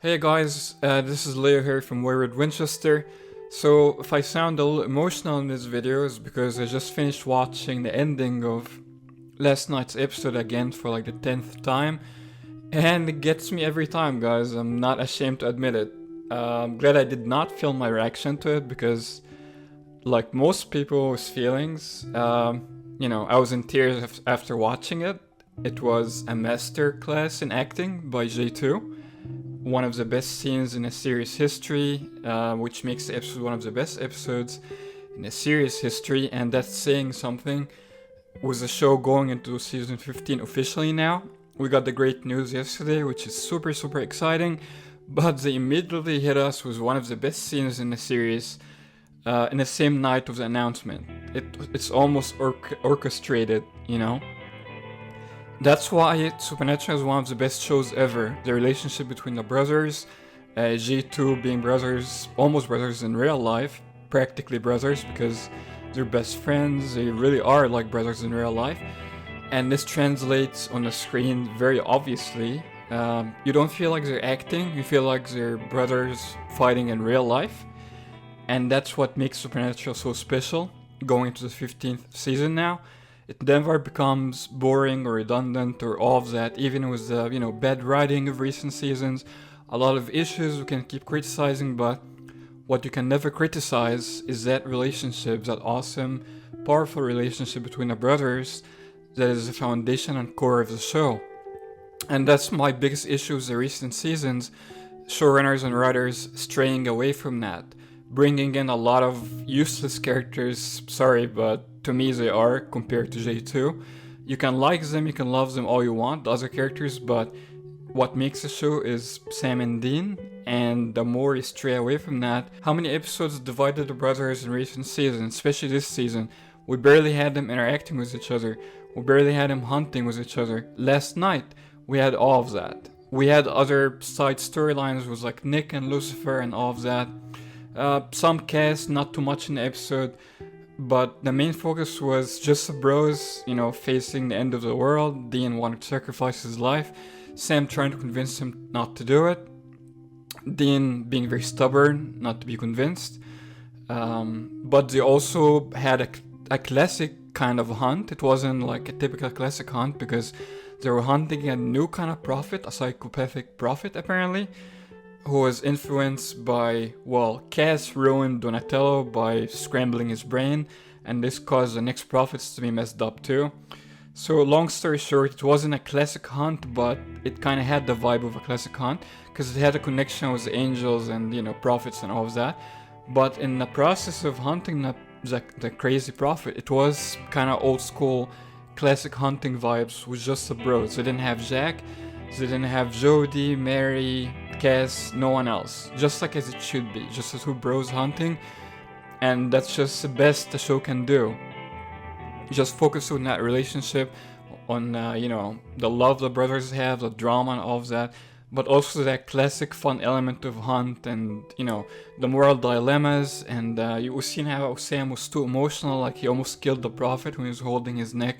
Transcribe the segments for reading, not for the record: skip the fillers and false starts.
Hey guys, this is Leo here from Dean Winchester. So if I sound a little emotional in this video, it's because I just finished watching the ending of last night's episode again for like the 10th time, and it gets me every time, guys. I'm not ashamed to admit it. I'm glad I did not film my reaction to it because, like most people's feelings, I was in tears after watching it. It was a master class in acting by J2, one of the best scenes in a series history, which makes the episode one of the best episodes in a series history, and that's saying something. With the show going into season 15 officially now, we got the great news yesterday, which is super exciting, but they immediately hit us with one of the best scenes in the series in the same night of the announcement. It's almost orchestrated, you know? That's why Supernatural is one of the best shows ever. The relationship between the brothers, G2 being brothers, almost brothers in real life, practically brothers because they're best friends, they really are like brothers in real life. And this translates on the screen very obviously. You don't feel like they're acting, you feel like they're brothers fighting in real life. And that's what makes Supernatural so special, going into the 15th season now. It never becomes boring or redundant or all of that, even with the bad writing of recent seasons. A lot of issues we can keep criticizing, but what you can never criticize is that relationship, that awesome, powerful relationship between the brothers that is the foundation and core of the show. And that's my biggest issue with the recent seasons, showrunners and writers straying away from that, bringing in a lot of useless characters, sorry, but to me they are compared to J2. You can like them, you can love them all you want, the other characters, but what makes the show is Sam and Dean, and the more you stray away from that, how many episodes divided the brothers in recent seasons, especially this season? We barely had them interacting with each other, we barely had them hunting with each other. Last night, we had all of that. We had other side storylines with like Nick and Lucifer and all of that. Some cast, not too much in the episode, but the main focus was just the bros, facing the end of the world. Dean wanted to sacrifice his life, Sam trying to convince him not to do it, Dean being very stubborn, not to be convinced. But they also had a classic kind of hunt. It wasn't like a typical classic hunt because they were hunting a new kind of prophet, a psychopathic prophet apparently, who was influenced by, Cass ruined Donatello by scrambling his brain, and this caused the next prophets to be messed up too. So long story short, it wasn't a classic hunt, but it kind of had the vibe of a classic hunt, because it had a connection with the angels and, prophets and all of that. But in the process of hunting the crazy prophet, it was kind of old school classic hunting vibes with just the bros. They didn't have Jack, they didn't have Jody, Mary, Cass, no one else. Just like as it should be, just the two bros hunting, and that's just the best the show can do. Just focus on that relationship, on the love the brothers have, the drama and all of that, but also that classic fun element of hunt and the moral dilemmas. And you were seeing how Sam was too emotional, like he almost killed the prophet when he was holding his neck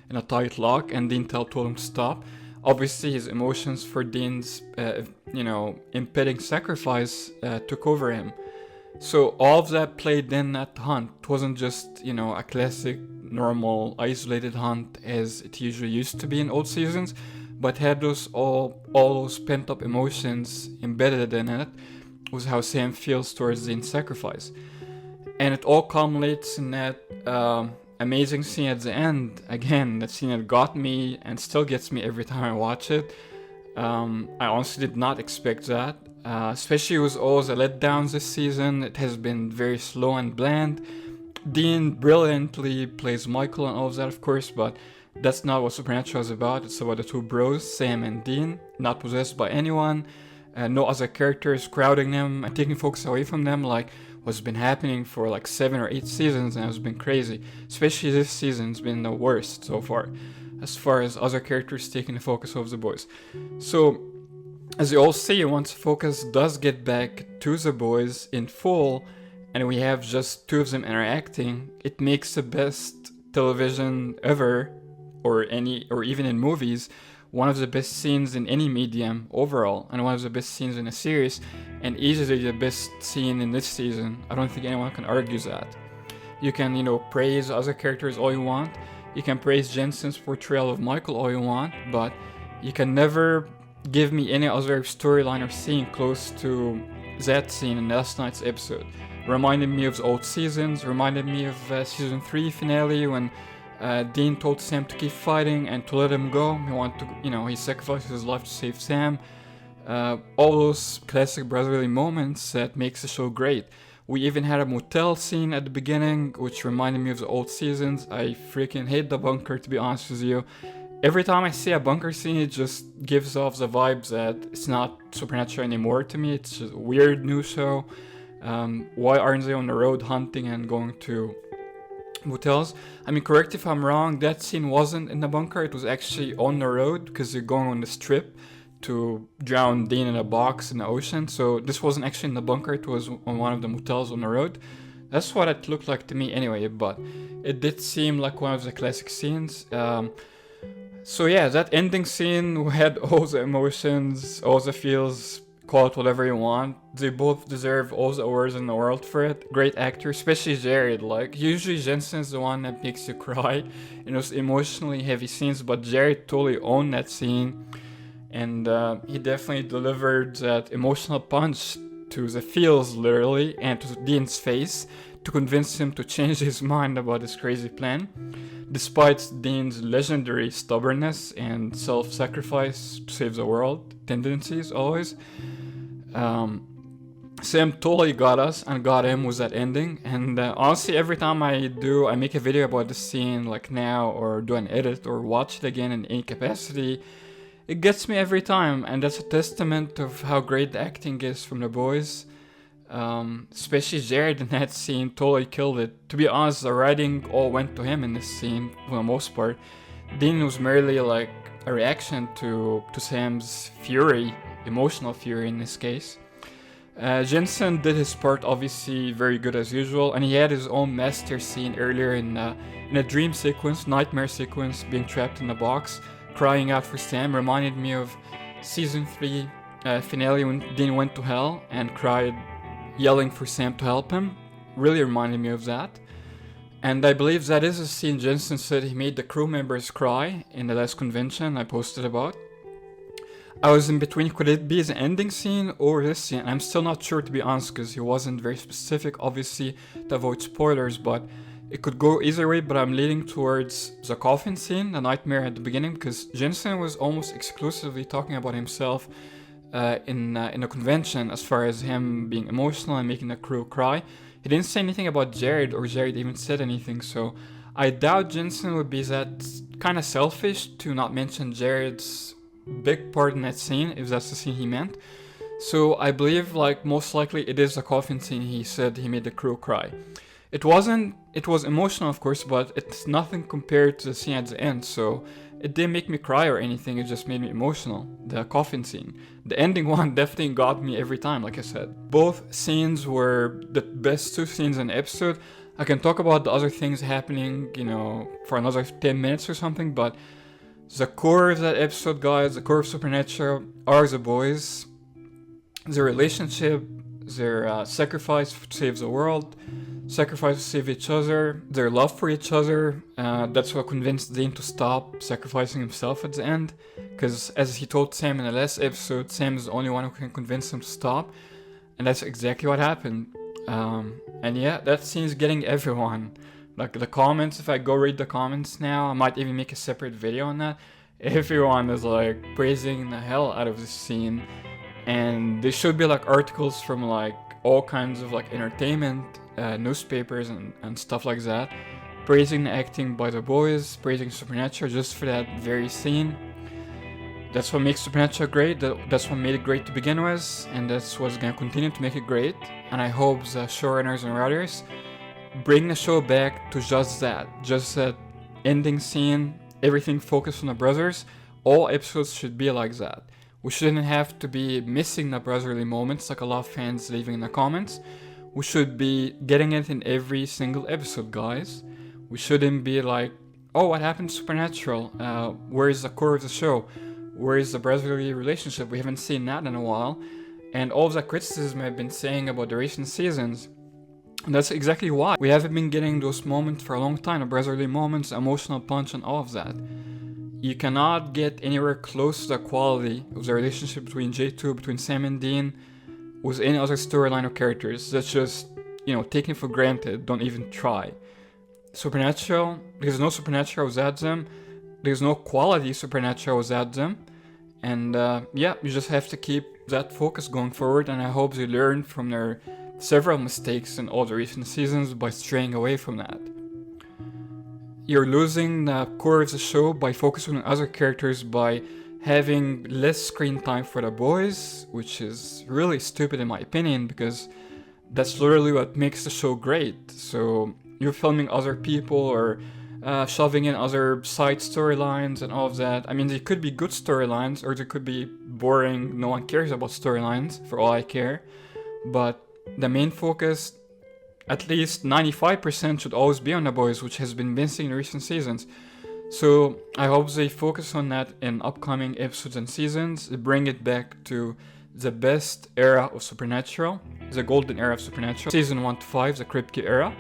in a tight lock, and Dean told him to stop. Obviously, his emotions for Dean's, impending sacrifice took over him. So all of that played in that hunt. It wasn't just, a classic, normal, isolated hunt as it usually used to be in old seasons, but had all those pent-up emotions embedded in it, was how Sam feels towards Dean's sacrifice. And it all culminates in that amazing scene at the end. Again, that scene that got me and still gets me every time I watch it. I honestly did not expect that, especially with all the letdowns this season. It has been very slow and bland. Dean brilliantly plays Michael and all of that, of course, but that's not what Supernatural is about. It's about the two bros, Sam and Dean, not possessed by anyone, no other characters crowding them and taking focus away from them, like what's been happening for like 7 or 8 seasons, and it's been crazy. Especially this season's been the worst so far as other characters taking the focus of the boys. So, as you all see, once focus does get back to the boys in full, and we have just two of them interacting, it makes the best television ever, or even in movies, one of the best scenes in any medium overall, and one of the best scenes in a series, and easily the best scene in this season. I don't think anyone can argue that. You can, praise other characters all you want. You can praise Jensen's portrayal of Michael all you want, but you can never give me any other storyline or scene close to that scene in last night's episode. Reminded me of the old seasons, reminded me of season 3 finale when Dean told Sam to keep fighting and to let him go. He wanted to, he sacrificed his life to save Sam. All those classic brotherly moments that makes the show great. We even had a motel scene at the beginning, which reminded me of the old seasons. I freaking hate the bunker, to be honest with you. Every time I see a bunker scene, it just gives off the vibes that it's not Supernatural anymore to me. It's just a weird new show. Why aren't they on the road hunting and going to motels? I mean, correct if I'm wrong, that scene wasn't in the bunker. It was actually on the road because they're going on this trip to drown Dean in a box in the ocean. So this wasn't actually in the bunker. It was on one of the motels on the road. That's what it looked like to me anyway, but it did seem like one of the classic scenes. So yeah, that ending scene had all the emotions, all the feels, call it whatever you want. They both deserve all the awards in the world for it. Great actor, especially Jared. Like, usually Jensen's the one that makes you cry in those emotionally heavy scenes, but Jared totally owned that scene. And he definitely delivered that emotional punch to the feels, literally, and to Dean's face to convince him to change his mind about his crazy plan. Despite Dean's legendary stubbornness and self-sacrifice to save the world tendencies always, Sam totally got us and got him with that ending. And honestly, every time I make a video about the scene, like now, or do an edit or watch it again in any capacity, it gets me every time, and that's a testament of how great the acting is from the boys. Especially Jared in that scene totally killed it. To be honest, the writing all went to him in this scene for the most part. Dean was merely like a reaction to Sam's fury, emotional fury in this case. Jensen did his part obviously very good as usual, and he had his own master scene earlier in a dream sequence, nightmare sequence, being trapped in a box, crying out for Sam. Reminded me of season 3 finale when Dean went to hell and cried, yelling for Sam to help him. Really reminded me of that. And I believe that is a scene Jensen said he made the crew members cry in the last convention I posted about. I was in between, could it be the ending scene or this scene? I'm still not sure, to be honest, because he wasn't very specific, obviously, to avoid spoilers, but it could go either way. But I'm leaning towards the coffin scene, the nightmare at the beginning, because Jensen was almost exclusively talking about himself in a convention as far as him being emotional and making the crew cry. He didn't say anything about Jared, or Jared even said anything, so I doubt Jensen would be that kind of selfish to not mention Jared's big part in that scene, if that's the scene he meant. So I believe, like, most likely it is a coffin scene he said he made the crew cry. It was emotional, of course, but it's nothing compared to the scene at the end, so it didn't make me cry or anything, it just made me emotional, the coffin scene. The ending one definitely got me every time, like I said. Both scenes were the best 2 scenes in the episode. I can talk about the other things happening, for another 10 minutes or something, but the core of that episode, guys, the core of Supernatural are the boys, their relationship, their sacrifice to save the world, sacrifice to save each other, their love for each other. That's what convinced Dean to stop sacrificing himself at the end, because as he told Sam in the last episode, Sam is the only one who can convince him to stop, and that's exactly what happened. And yeah, that scene's getting everyone. Like, the comments, if I go read the comments now, I might even make a separate video on that. Everyone is like praising the hell out of this scene, and there should be like articles from like all kinds of like entertainment newspapers and stuff like that, praising the acting by the boys, praising Supernatural just for that very scene. That's what makes Supernatural great, that's what made it great to begin with, and that's what's gonna continue to make it great. And I hope the showrunners and writers bring the show back to just that ending scene, everything focused on the brothers. All episodes should be like that. We shouldn't have to be missing the brotherly moments like a lot of fans leaving in the comments. We should be getting it in every single episode, guys. We shouldn't be like, oh, what happened to Supernatural? Where is the core of the show? Where is the brotherly relationship? We haven't seen that in a while. And all of that criticism I've been saying about the recent seasons. And that's exactly why. We haven't been getting those moments for a long time, the brotherly moments, emotional punch, and all of that. You cannot get anywhere close to the quality of the relationship between J2, between Sam and Dean, with any other storyline or characters. That's just, taken for granted. Don't even try. Supernatural, there's no supernatural without them. There's no quality supernatural without them. And you just have to keep that focus going forward. And I hope they learn from their several mistakes in all the recent seasons by straying away from that. You're losing the core of the show by focusing on other characters, by having less screen time for the boys, which is really stupid in my opinion, because that's literally what makes the show great. So you're filming other people or shoving in other side storylines and all of that. I mean, they could be good storylines or they could be boring, no one cares about storylines, for all I care. But the main focus, at least 95%, should always be on the boys, which has been missing in recent seasons. So I hope they focus on that in upcoming episodes and seasons, bring it back to the best era of Supernatural, the golden era of Supernatural, season 1 to 5, the Kripke era.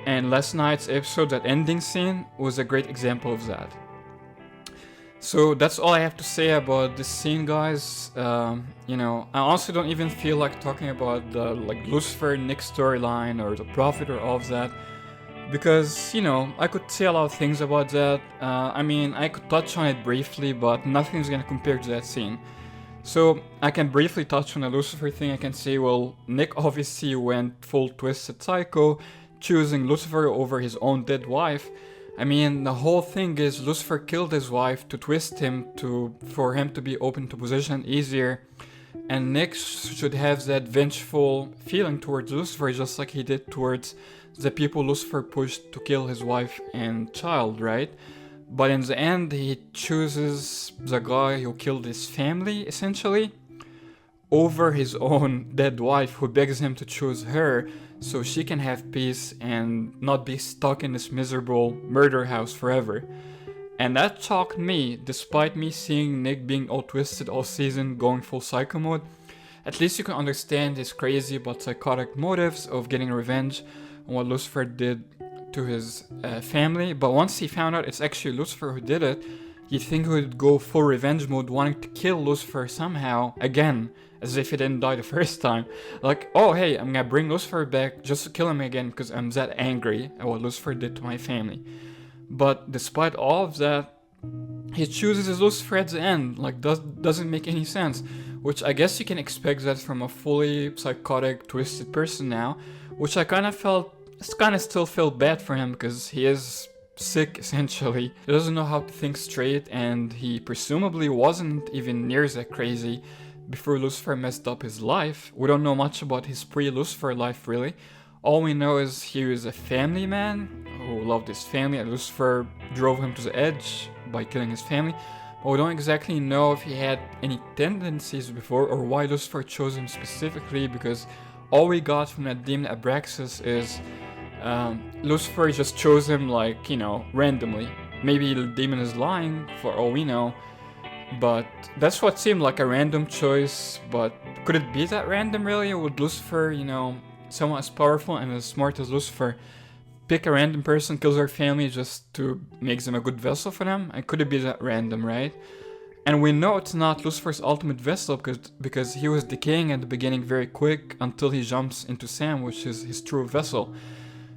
And last night's episode, that ending scene, was a great example of that. So that's all I have to say about this scene, guys. I also don't even feel like talking about the Lucifer Nick storyline or the Prophet or all of that, because I could say a lot of things about that. I could touch on it briefly, but nothing's gonna compare to that scene. So I can briefly touch on the Lucifer thing. I can say, well, Nick obviously went full twisted psycho, choosing Lucifer over his own dead wife. The whole thing is Lucifer killed his wife to twist him for him to be open to possession easier, and Nick should have that vengeful feeling towards Lucifer just like he did towards the people Lucifer pushed to kill his wife and child, right? But in the end, he chooses the guy who killed his family, essentially, over his own dead wife, who begs him to choose her so she can have peace and not be stuck in this miserable murder house forever. And that shocked me, despite me seeing Nick being all twisted all season, going full psycho mode. At least you can understand his crazy but psychotic motives of getting revenge on what Lucifer did to his family. But once he found out it's actually Lucifer who did it, you'd think he would go full revenge mode, wanting to kill Lucifer somehow, again, as if he didn't die the first time. Like, oh hey, I'm gonna bring Lucifer back just to kill him again because I'm that angry at what Lucifer did to my family. But despite all of that, he chooses his Lucifer at the end. Doesn't make any sense. Which I guess you can expect that from a fully psychotic, twisted person now. Which I kind of still felt bad for him, because he is sick, essentially. He doesn't know how to think straight, and he presumably wasn't even near that crazy before Lucifer messed up his life. We don't know much about his pre-Lucifer life, really. All we know is he was a family man who loved his family, and Lucifer drove him to the edge by killing his family. But we don't exactly know if he had any tendencies before, or why Lucifer chose him specifically, because all we got from that demon Abraxas is Lucifer just chose him randomly. Maybe the demon is lying, for all we know. But that's what seemed like a random choice. But could it be that random, really? Or would Lucifer, someone as powerful and as smart as Lucifer, pick a random person, kills their family just to make them a good vessel for them? And could it be that random, right? And we know it's not Lucifer's ultimate vessel, because he was decaying at the beginning very quick until he jumps into Sam, which is his true vessel.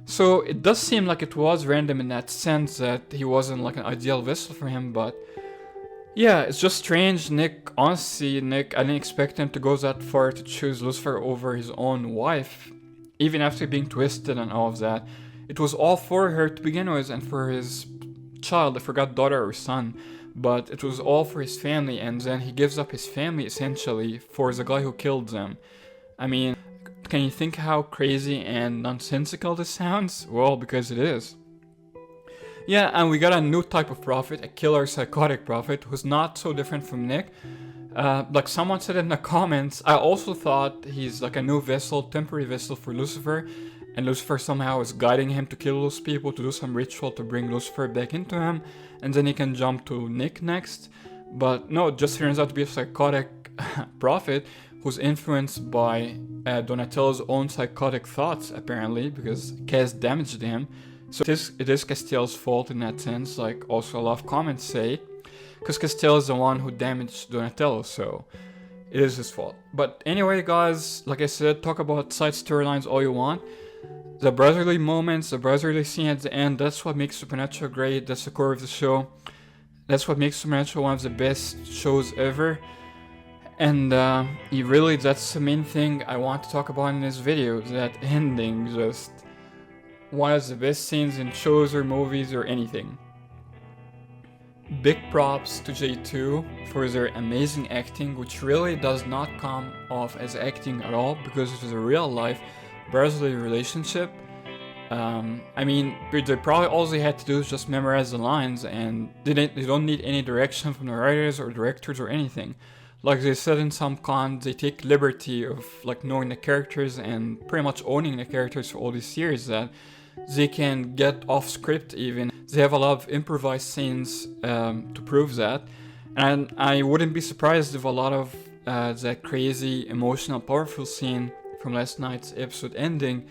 So it does seem like it was random in that sense, that he wasn't like an ideal vessel for him. But yeah, it's just strange. Honestly, I didn't expect him to go that far to choose Lucifer over his own wife, even after being twisted and all of that. It was all for her to begin with, and for his child. I forgot daughter or son, but it was all for his family, and then he gives up his family essentially for the guy who killed them. Can you think how crazy and nonsensical this sounds? Well, because it is. Yeah, and we got a new type of prophet, a killer psychotic prophet, who's not so different from Nick. Like someone said in the comments, I also thought he's like a new vessel, temporary vessel for Lucifer, and Lucifer somehow is guiding him to kill those people, to do some ritual to bring Lucifer back into him, and then he can jump to Nick next. But no, it just turns out to be a psychotic prophet who's influenced by Donatello's own psychotic thoughts, apparently, because Cas damaged him. So it is Castiel's fault in that sense, like also a lot of comments say, because Castiel is the one who damaged Donatello, so it is his fault. But anyway, guys, like I said, talk about side storylines all you want. The brotherly moments, the brotherly scene at the end, that's what makes Supernatural great. That's the core of the show. That's what makes Supernatural one of the best shows ever. And really, that's the main thing I want to talk about in this video. That ending, just one of the best scenes in shows or movies or anything. Big props to J2 for their amazing acting, which really does not come off as acting at all, because it was a real life brotherly relationship. I mean, they probably all they had to do is just memorize the lines, and they don't need any direction from the writers or directors or anything. Like they said in some cons, they take liberty of like knowing the characters and pretty much owning the characters for all these years that they can get off script even. They have a lot of improvised scenes to prove that. And I wouldn't be surprised if a lot of that crazy, emotional, powerful scene from last night's episode ending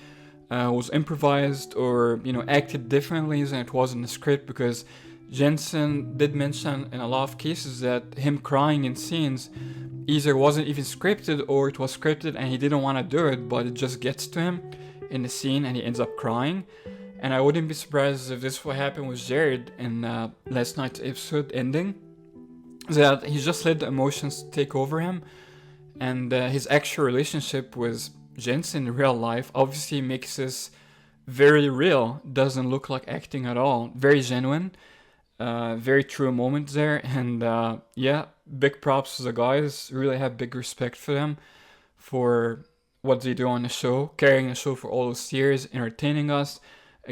was improvised or, you know, acted differently than it was in the script, because Jensen did mention in a lot of cases that him crying in scenes either wasn't even scripted or it was scripted and he didn't want to do it, but it just gets to him in the scene and he ends up crying. And I wouldn't be surprised if this what happened with Jared in last night's episode ending, that he just let the emotions take over him, and his actual relationship with Jensen in real life obviously makes this very real, doesn't look like acting at all, very genuine. Very true moment there, and yeah, big props to the guys. Really have big respect for them for what they do on the show, carrying the show for all those years, entertaining us,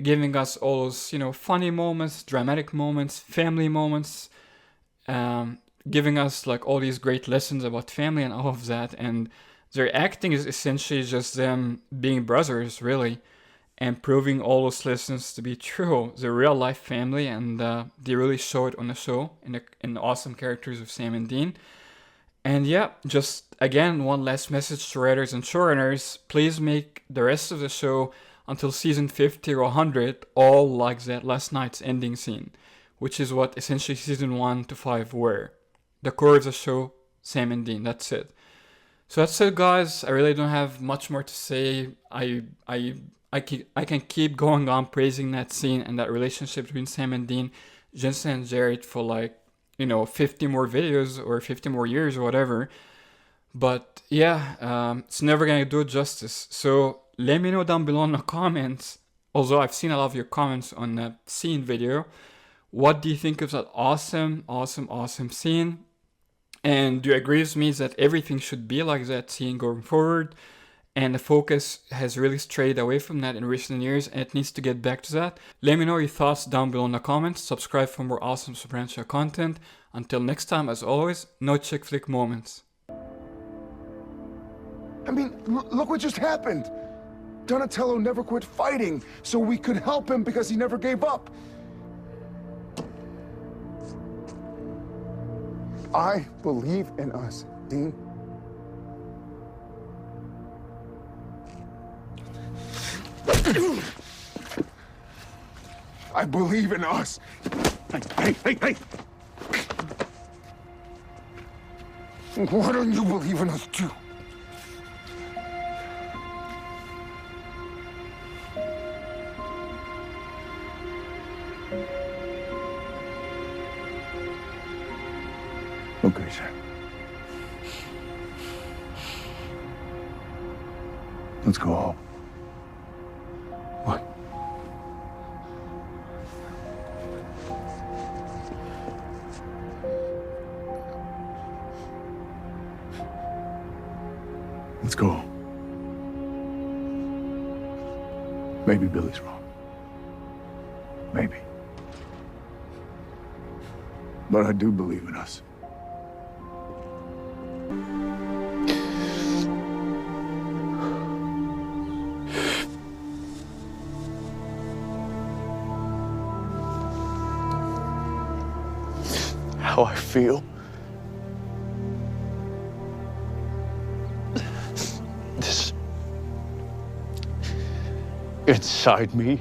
giving us all those, you know, funny moments, dramatic moments, family moments, giving us like all these great lessons about family and all of that. And their acting is essentially just them being brothers, really, and proving all those lessons to be true. They're real life family, and they really show it on the show in the awesome characters of Sam and Dean. And yeah, just again, one last message to writers and showrunners: please make the rest of the show until season 50 or 100 all like that last night's ending scene, which is what essentially season 1 to 5 were. The core of the show, Sam and Dean, that's it. So that's it, guys. I really don't have much more to say. I can keep going on praising that scene and that relationship between Sam and Dean, Jensen and Jared for like, you know, 50 more videos or 50 more years or whatever. But yeah, it's never gonna do it justice. So let me know down below in the comments, although I've seen a lot of your comments on that scene video, what do you think of that awesome scene? And do you agree with me that everything should be like that scene going forward? And the focus has really strayed away from that in recent years, and it needs to get back to that. Let me know your thoughts down below in the comments. Subscribe for more awesome Supernatural content. Until next time, as always, no chick flick moments. I mean, look what just happened. Donatello never quit fighting, so we could help him because he never gave up. I believe in us, Dean. I believe in us. Hey. Why don't you believe in us too? Okay, sir. Let's go home. What? Let's go home. Maybe Billy's wrong. Maybe. But I do believe in us. How I feel inside me.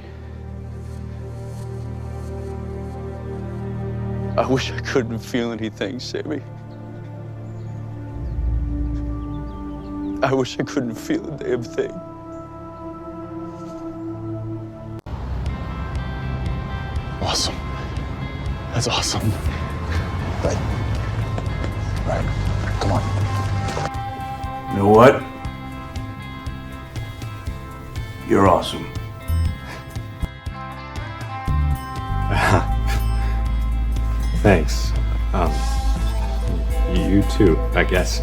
I wish I couldn't feel anything, Sammy. I wish I couldn't feel a damn thing. Awesome. That's awesome. Right. Right. Come on. You know what? You're awesome. Thanks. You too, I guess.